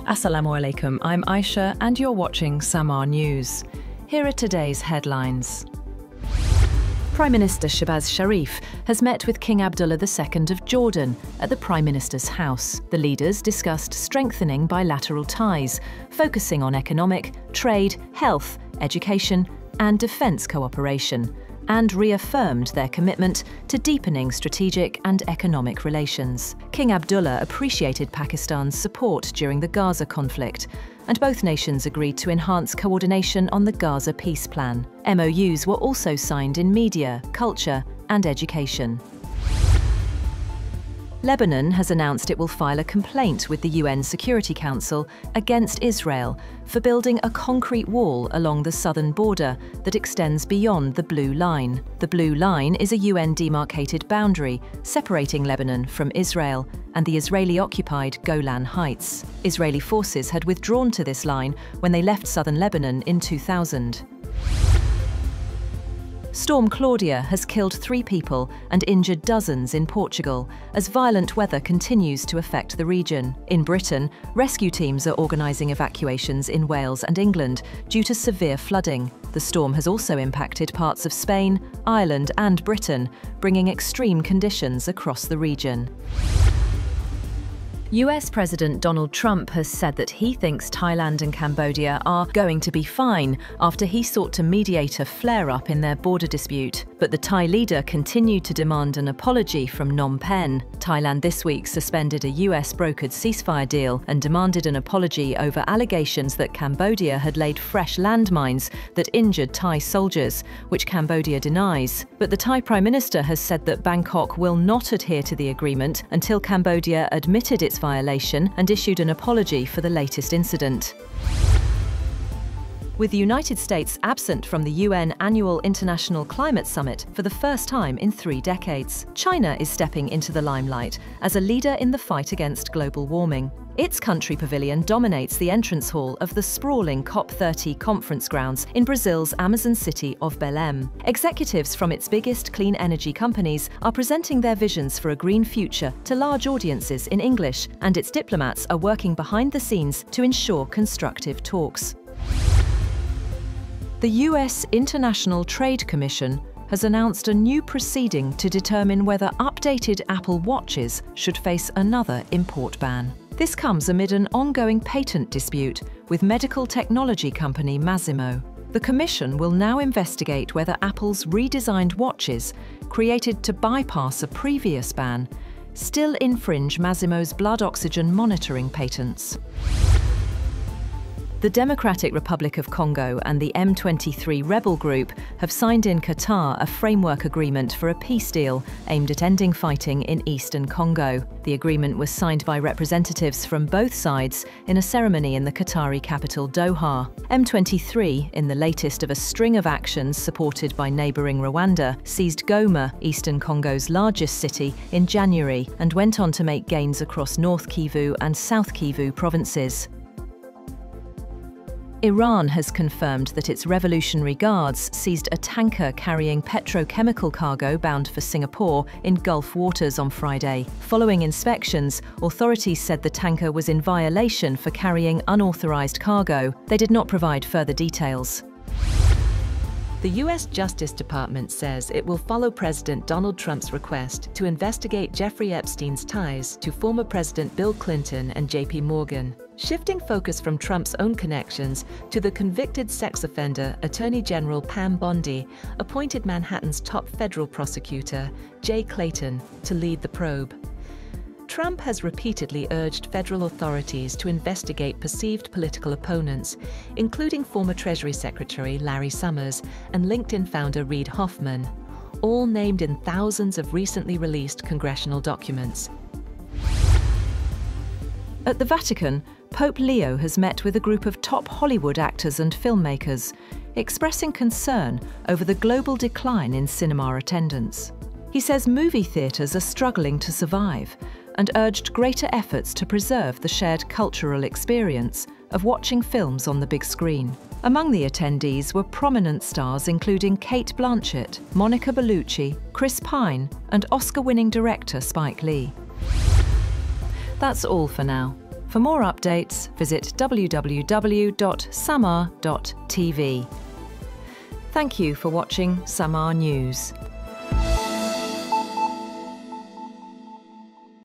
Assalamu alaikum, I'm Aisha and you're watching Samaa News. Here are today's headlines. Prime Minister Shehbaz Sharif has met with King Abdullah II of Jordan at the Prime Minister's house. The leaders discussed strengthening bilateral ties, focusing on economic, trade, health, education and defence cooperation, and reaffirmed their commitment to deepening strategic and economic relations. King Abdullah appreciated Pakistan's support during the Gaza conflict, and both nations agreed to enhance coordination on the Gaza peace plan. MOUs were also signed in media, culture, and education. Lebanon has announced it will file a complaint with the UN Security Council against Israel for building a concrete wall along the southern border that extends beyond the Blue Line. The Blue Line is a UN-demarcated boundary separating Lebanon from Israel and the Israeli-occupied Golan Heights. Israeli forces had withdrawn to this line when they left southern Lebanon in 2000. Storm Claudia has killed 3 people and injured dozens in Portugal as violent weather continues to affect the region. In Britain, rescue teams are organising evacuations in Wales and England due to severe flooding. The storm has also impacted parts of Spain, Ireland and Britain, bringing extreme conditions across the region. US President Donald Trump has said that he thinks Thailand and Cambodia are going to be fine after he sought to mediate a flare-up in their border dispute. But the Thai leader continued to demand an apology from Phnom Penh. Thailand this week suspended a US-brokered ceasefire deal and demanded an apology over allegations that Cambodia had laid fresh landmines that injured Thai soldiers, which Cambodia denies. But the Thai Prime Minister has said that Bangkok will not adhere to the agreement until Cambodia admitted its violation and issued an apology for the latest incident. With the United States absent from the UN Annual International Climate Summit for the first time in 3 decades, China is stepping into the limelight as a leader in the fight against global warming. Its country pavilion dominates the entrance hall of the sprawling COP30 conference grounds in Brazil's Amazon city of Belém. Executives from its biggest clean energy companies are presenting their visions for a green future to large audiences in English, and its diplomats are working behind the scenes to ensure constructive talks. The US International Trade Commission has announced a new proceeding to determine whether updated Apple Watches should face another import ban. This comes amid an ongoing patent dispute with medical technology company Masimo. The Commission will now investigate whether Apple's redesigned watches, created to bypass a previous ban, still infringe Masimo's blood oxygen monitoring patents. The Democratic Republic of Congo and the M23 rebel group have signed in Qatar a framework agreement for a peace deal aimed at ending fighting in eastern Congo. The agreement was signed by representatives from both sides in a ceremony in the Qatari capital Doha. M23, in the latest of a string of actions supported by neighbouring Rwanda, seized Goma, eastern Congo's largest city, in January and went on to make gains across North Kivu and South Kivu provinces. Iran has confirmed that its Revolutionary Guards seized a tanker carrying petrochemical cargo bound for Singapore in Gulf waters on Friday. Following inspections, authorities said the tanker was in violation for carrying unauthorized cargo. They did not provide further details. The U.S. Justice Department says it will follow President Donald Trump's request to investigate Jeffrey Epstein's ties to former President Bill Clinton and JPMorgan, shifting focus from Trump's own connections to the convicted sex offender Attorney General Pam Bondi appointed Manhattan's top federal prosecutor, Jay Clayton, to lead the probe. Trump has repeatedly urged federal authorities to investigate perceived political opponents, including former Treasury Secretary Larry Summers and LinkedIn founder Reid Hoffman, all named in thousands of recently released congressional documents. At the Vatican, Pope Leo has met with a group of top Hollywood actors and filmmakers, expressing concern over the global decline in cinema attendance. He says movie theatres are struggling to survive and urged greater efforts to preserve the shared cultural experience of watching films on the big screen. Among the attendees were prominent stars including Cate Blanchett, Monica Bellucci, Chris Pine, and Oscar-winning director Spike Lee. That's all for now. For For more updates, visit www.samaa.tv. Thank you for watching Samaa News.